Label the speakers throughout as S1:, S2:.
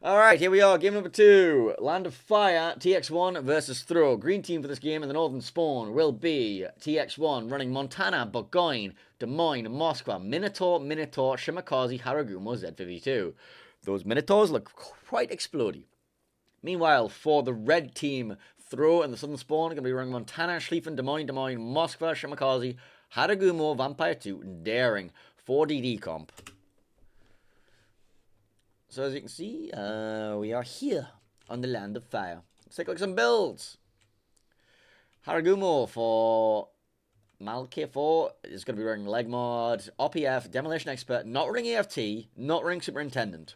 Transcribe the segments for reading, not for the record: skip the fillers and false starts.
S1: Alright, here we are, game number 2. Land of Fire, TX1 versus Throw. Green team for this game in the northern spawn will be TX1 running Montana, Burgoyne, Des Moines, Moskva, Minotaur, Shimakaze, Haragumo, Z52. Those Minotaurs look quite explodey. Meanwhile, for the red team, Throw and the southern spawn are going to be running Montana, Schlieffen, Des Moines, Moskva, Shimakaze, Haragumo, Vampire 2, Daring, 4DD comp. So as you can see, we are here on the Land of Fire. Let's take a look at some builds. Haragumo for Malkia 4 is going to be running Leg Mod, OPF, Demolition Expert, not running AFT, not running Superintendent.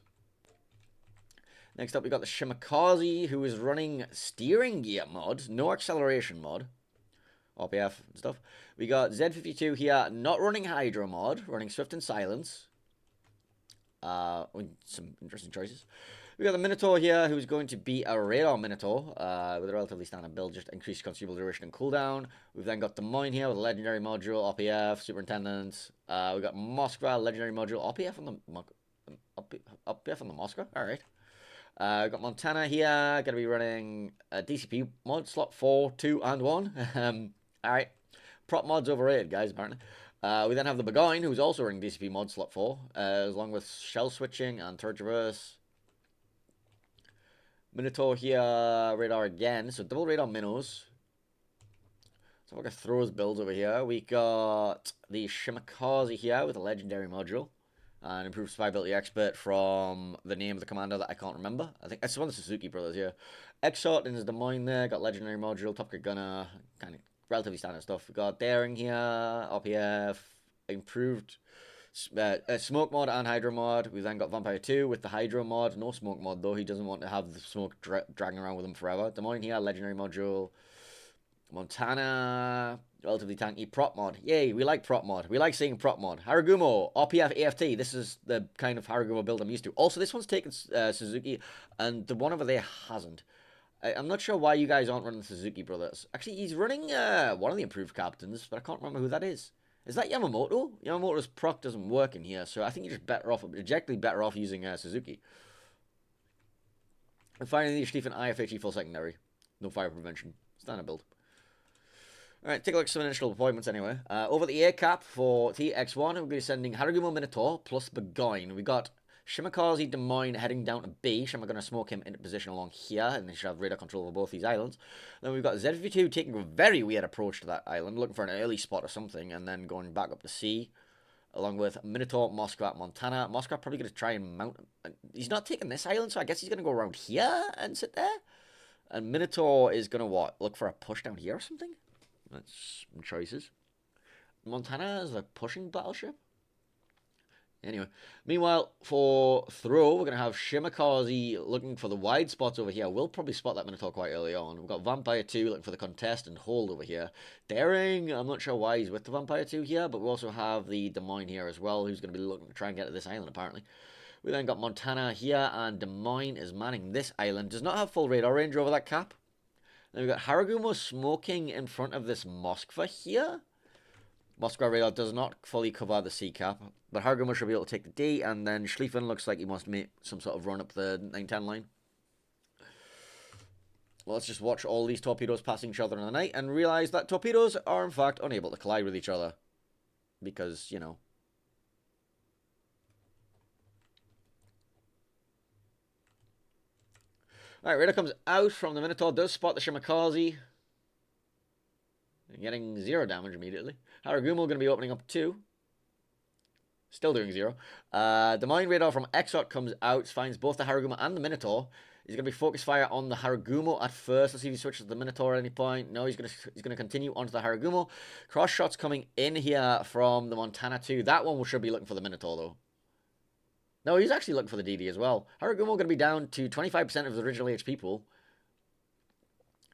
S1: Next up we got the Shimakaze, who is running Steering Gear mod, no Acceleration mod, OPF and stuff. We got Z52 here, not running Hydro mod, running Swift and Silence. Some interesting choices. We got the Minotaur here, who's going to be a Radar Minotaur with a relatively standard build, just increased consumable duration and cooldown. We've then got Des Moines here with a Legendary Module, OPF, Superintendent. We got Moskva, Legendary Module, OPF on the Moskva. All right. We've got Montana here, going to be running a DCP mod, slot 4, 2, and 1. All right. Prop mod's overrated, guys, apparently. We then have the Burgoyne, who's also running DCP mod slot 4, along with shell switching and turret reverse. Minotaur here, radar again, so double radar minnows. So look at Throws builds over here. We got the Shimakaze here with a legendary module and improved survivability expert from the name of the commander that I can't remember. I think it's one of the Suzuki brothers here. Exort in his Des Moines there, got legendary module, top grade gunner, kind of relatively standard stuff. We got Daring here, RPF, improved smoke mod and hydro mod. We've then got Vampire 2 with the hydro mod, no smoke mod though. He doesn't want to have the smoke dragging around with him forever. Des Moines here, legendary module. Montana, relatively tanky. Prop mod. Yay, we like prop mod. We like seeing prop mod. Haragumo, RPF, AFT. This is the kind of Haragumo build I'm used to. Also, this one's taken Suzuki, and the one over there hasn't. I'm not sure why you guys aren't running Suzuki brothers. Actually, he's running one of the improved captains, but I can't remember who that is. Is that Yamamoto? Yamamoto's proc doesn't work in here, so I think you're just objectively better off using Suzuki. And finally, the Schlieffen IFHE full secondary. No fire prevention. Standard build. Alright, take a look at some initial appointments anyway. Over the A cap for TX1, we're going to be sending Haragumo Minotaur plus Burgoyne. We got Shimakaze Des Moines heading down to B. Shima going to smoke him into position along here, and they should have radar control over both these islands. Then we've got ZV2 taking a very weird approach to that island, looking for an early spot or something, and then going back up to C, along with Minotaur, Moskva, Montana. Moskva probably going to try and mount. He's not taking this island, so I guess he's going to go around here and sit there. And Minotaur is going to what? Look for a push down here or something? That's some choices. Montana is a pushing battleship. Anyway, meanwhile, for Throw, we're going to have Shimakaze looking for the wide spots over here. We'll probably spot that Minotaur quite early on. We've got Vampire 2 looking for the contest and hold over here. Daring, I'm not sure why he's with the Vampire 2 here, but we also have the Des Moines here as well, who's going to be looking to try and get to this island, apparently. We then got Montana here, and Des Moines is manning this island. Does not have full radar range over that cap. Then we've got Haragumo smoking in front of this Moskva here. Moskva radar does not fully cover the C cap, but Haragumo should be able to take the D, and then Schlieffen looks like he wants to make some sort of run up the 910 line. Well, let's just watch all these torpedoes passing each other in the night and realize that torpedoes are in fact unable to collide with each other. Because, you know. Alright, radar comes out from the Minotaur, does spot the Shimakaze. Getting 0 damage immediately. Haragumo going to be opening up 2. Still doing 0. The Moines radar from Exot comes out, finds both the Haragumo and the Minotaur. He's going to be focus fire on the Haragumo at first. Let's see if he switches to the Minotaur at any point. No, he's going to continue onto the Haragumo. Cross shots coming in here from the Montana 2. That one should be looking for the Minotaur though. No, he's actually looking for the DD as well. Haragumo going to be down to 25% of the original HP pool.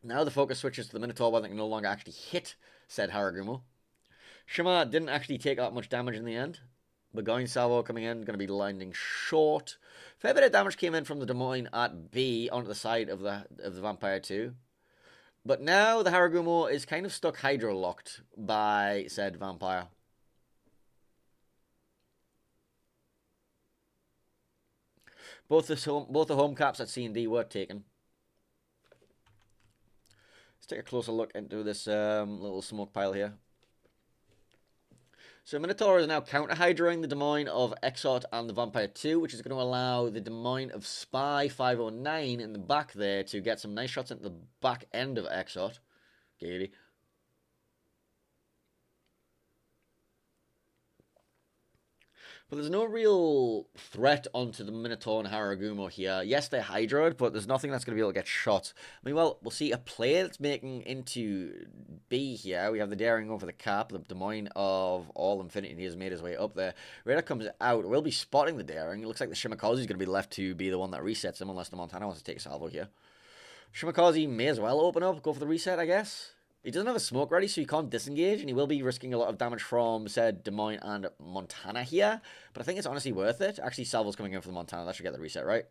S1: Now the focus switches to the Minotaur while they can no longer actually hit said Haragumo. Shima didn't actually take that much damage in the end. Burgoyne salvo coming in, going to be landing short. Fair bit of damage came in from the Des Moines at B onto the side of the Vampire 2. But now the Haragumo is kind of stuck hydro-locked by said Vampire. Both the home caps at C&D were taken. Let's take a closer look into this little smoke pile here. So Minotaur is now counter-hydroing the Domain of Exort and the Vampire 2, which is going to allow the Domain of Spy 509 in the back there to get some nice shots into the back end of Exort. Gaily. But there's no real threat onto the Minotaur and Haragumo here. Yes, they're hydroed, but there's nothing that's going to be able to get shot. I mean, well, we'll see a play that's making into B here. We have the Daring over the cap. The Domain of All Infinity has made his way up there. Raider comes out. We'll be spotting the Daring. It looks like the Shimakaze is going to be left to be the one that resets him, unless the Montana wants to take a salvo here. Shimakaze may as well open up, go for the reset, I guess. He doesn't have a smoke ready, so he can't disengage, and he will be risking a lot of damage from, said, Des Moines and Montana here. But I think it's honestly worth it. Actually, Salvo's coming in for the Montana. That should get the reset, right?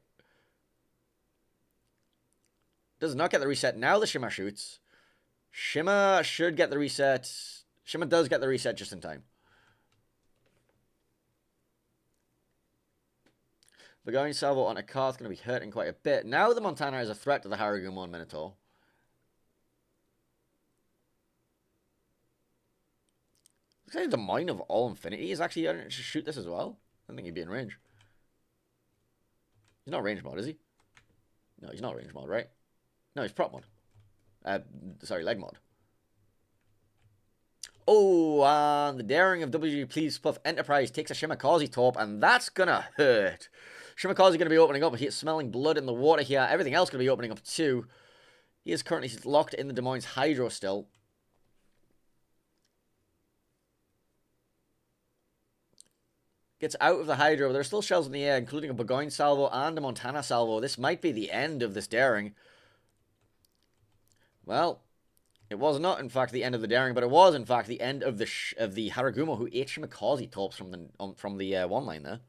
S1: Does not get the reset. Now the Shima shoots. Shima should get the reset. Shima does get the reset just in time. But going Salvo on a car is going to be hurting quite a bit. Now the Montana is a threat to the Haragumo and Minotaur. Looks like the Mine of All Infinity is actually to shoot this as well. I don't think he'd be in range. He's not range mod, is he? No, he's not range mod, right? No, he's prop mod. Sorry, leg mod. Oh, the Daring of WG Please Puff Enterprise takes a Shimakaze top, and that's gonna hurt. Shimakaze gonna be opening up. He's smelling blood in the water here. Everything else gonna be opening up too. He is currently locked in the Des Moines Hydro still. Gets out of the Hydro. There are still shells in the air, including a Burgoyne salvo and a Montana salvo. This might be the end of this Daring. Well, it was not, in fact, the end of the Daring, but it was, in fact, the end of the Haragumo, who ate Shimakaze tops from the one line there.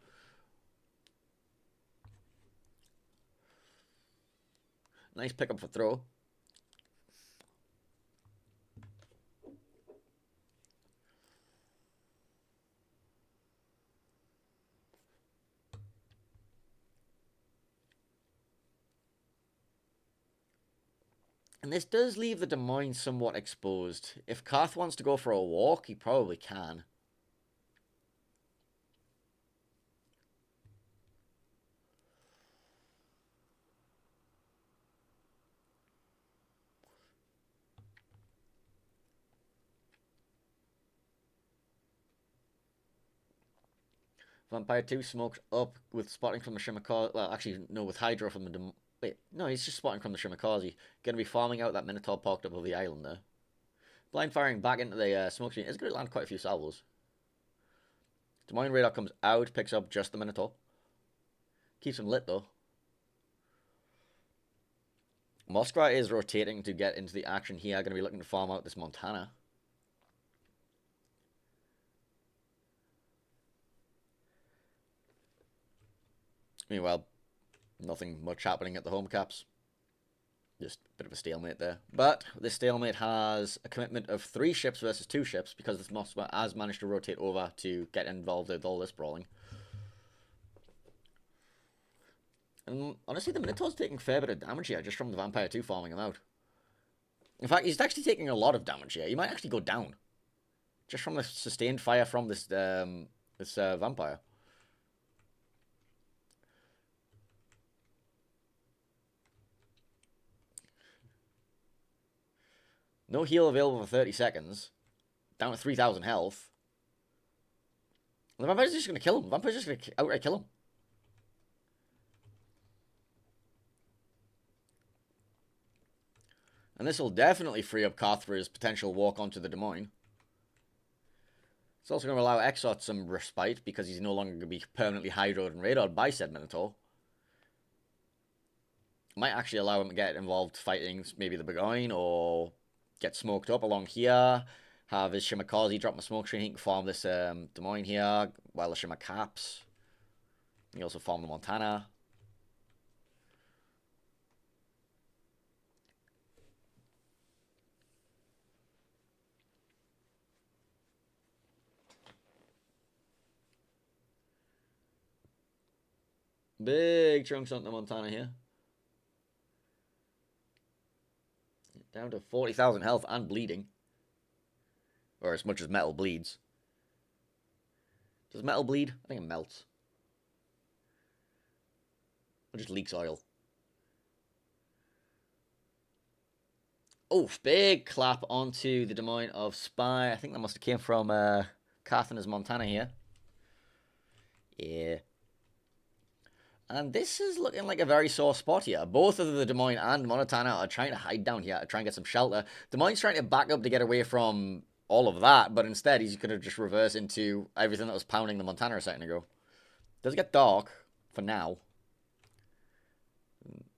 S1: Nice pickup for throw. And this does leave the Des Moines somewhat exposed. If Karth wants to go for a walk, he probably can. Vampire 2 smoked up with spotting from the Shimakaze. Well, actually, no, with Hydro from the... Wait, no, he's just spotting from the Shimakaze. Going to be farming out that Minotaur parked up over the island there. Blind firing back into the smoke screen is going to land quite a few salvos. Des Moines radar comes out, picks up just the Minotaur. Keeps him lit, though. Moskva is rotating to get into the action here. Going to be looking to farm out this Montana. Meanwhile, nothing much happening at the home caps. Just a bit of a stalemate there. But this stalemate has a commitment of 3 ships versus 2 ships because this Moskva has managed to rotate over to get involved with all this brawling. And honestly, the Minotaur's taking a fair bit of damage here just from the Vampire 2 farming him out. In fact, he's actually taking a lot of damage here. He might actually go down. Just from the sustained fire from this Vampire. No heal available for 30 seconds. Down to 3,000 health. The Vampire's just going to kill him. The Vampire's just going to outright kill him. And this will definitely free up Karth for his potential walk onto the Des Moines. It's also going to allow Exort some respite because he's no longer going to be permanently hydroed and radared by said Minotaur. Might actually allow him to get involved fighting maybe the Burgoyne or get smoked up along here. Have his Shimakaze drop my smoke screen. He can farm this Des Moines here while the Shima caps. He also farm the Montana. Big chunks onto Montana here. Down to 40,000 health and bleeding. Or as much as metal bleeds. Does metal bleed? I think it melts. Or just leaks oil. Oh, big clap onto the domain of Spy. I think that must have came from Carthanas, Montana here. Yeah. And this is looking like a very sore spot here. Both of the Des Moines and Montana are trying to hide down here, try and get some shelter. Des Moines trying to back up to get away from all of that, but instead he's going to just reverse into everything that was pounding the Montana a second ago. Does it get dark for now?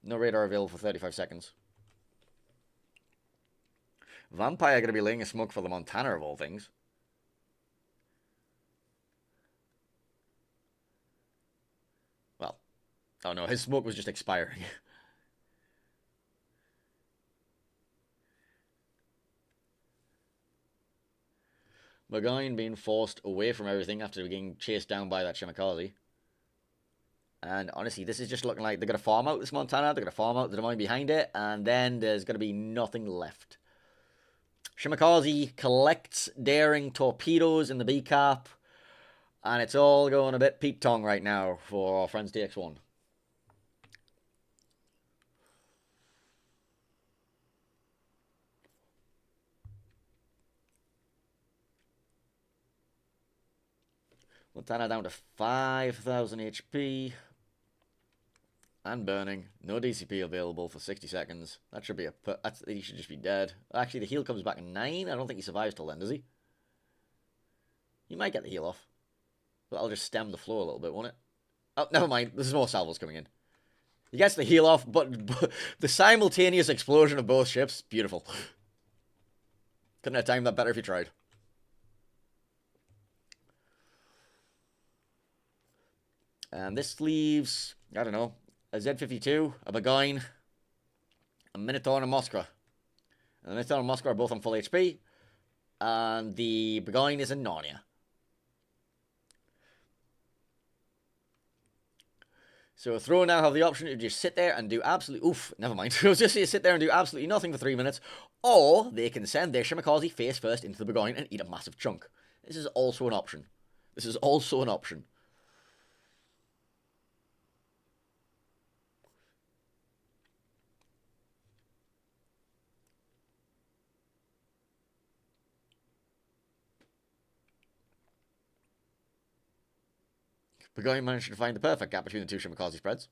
S1: No radar available for 35 seconds. Vampire going to be laying a smoke for the Montana of all things. Well, oh no, his smoke was just expiring. Burgoyne being forced away from everything after being chased down by that Shimakaze. And honestly, this is just looking like they're going to farm out this Montana, they're going to farm out the Des Moines behind it, and then there's going to be nothing left. Shimakaze collects daring torpedoes in the B cap, and it's all going a bit Pete Tong right now for our friends TX1. Montana down to 5,000 HP. And burning. No DCP available for 60 seconds. That should be he should just be dead. Actually, the heal comes back in 9. I don't think he survives till then, does he? He might get the heal off. But I'll just stem the flow a little bit, won't it? Oh, never mind. There's more salvos coming in. He gets the heal off, but the simultaneous explosion of both ships, beautiful. Couldn't have timed that better if you tried. And this leaves, I don't know, a Z-52, a Burgoyne, a Minotaur, and a Moskva. And the Minotaur and Moskva are both on full HP. And the Burgoyne is in Narnia. So Throw now have the option to just sit there and do absolutely... Oof, never mind. Just sit there and do absolutely nothing for 3 minutes. Or they can send their Shimakaze face first into the Burgoyne and eat a massive chunk. This is also an option. This is also an option. Burgoyne managed to find the perfect gap between the two Shimakaze spreads.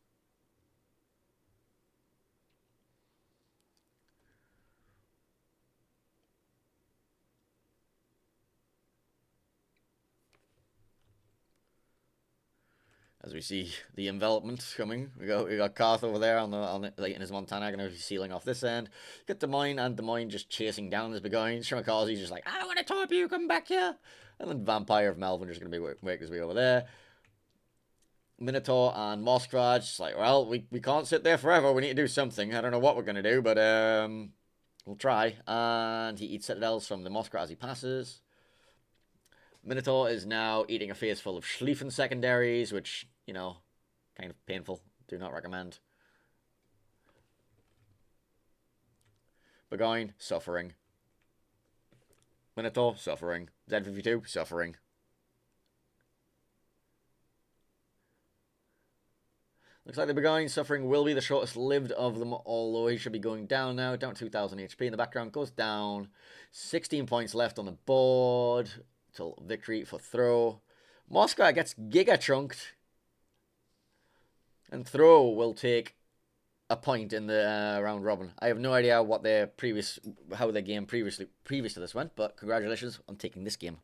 S1: As we see the envelopment coming, we got Karth over there on in his Montana, going to be sealing off this end. Get Des Moines, and Des Moines just chasing down this Burgoyne. Shimakaze's just like, I don't want to torp you, come back here. And then Vampire of Melvin just going to be make his way over there. Minotaur and Moskva just like, well, we can't sit there forever. We need to do something. I don't know what we're going to do, but we'll try. And he eats citadels from the Moskva as he passes. Minotaur is now eating a face full of Schlieffen secondaries, which, you know, kind of painful. Do not recommend. Burgoyne, suffering. Minotaur, suffering. Z-52, suffering. Looks like the Burgoyne suffering will be the shortest lived of them, although he should be going down now. Down 2,000 HP in the background. Goes down. 16 points left on the board. Till victory for Throw. Moskva gets giga chunked. And Throw will take a point in the round robin. I have no idea what how their game previous to this went, but congratulations on taking this game.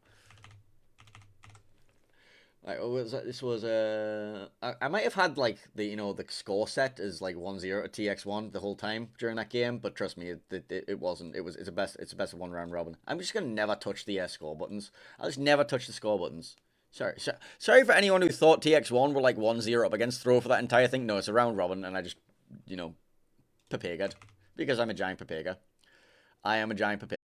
S1: Like, this was I might have had like the score set as like 1-0 to TX1 the whole time during that game, but trust me, it wasn't. It's a best of one round robin. I'm just gonna never touch the score buttons. I'll just never touch the score buttons. Sorry for anyone who thought TX1 were like 1-0 up against Throw for that entire thing. No, it's a round robin, and I just papega'd because I'm a giant papega. I am a giant papega.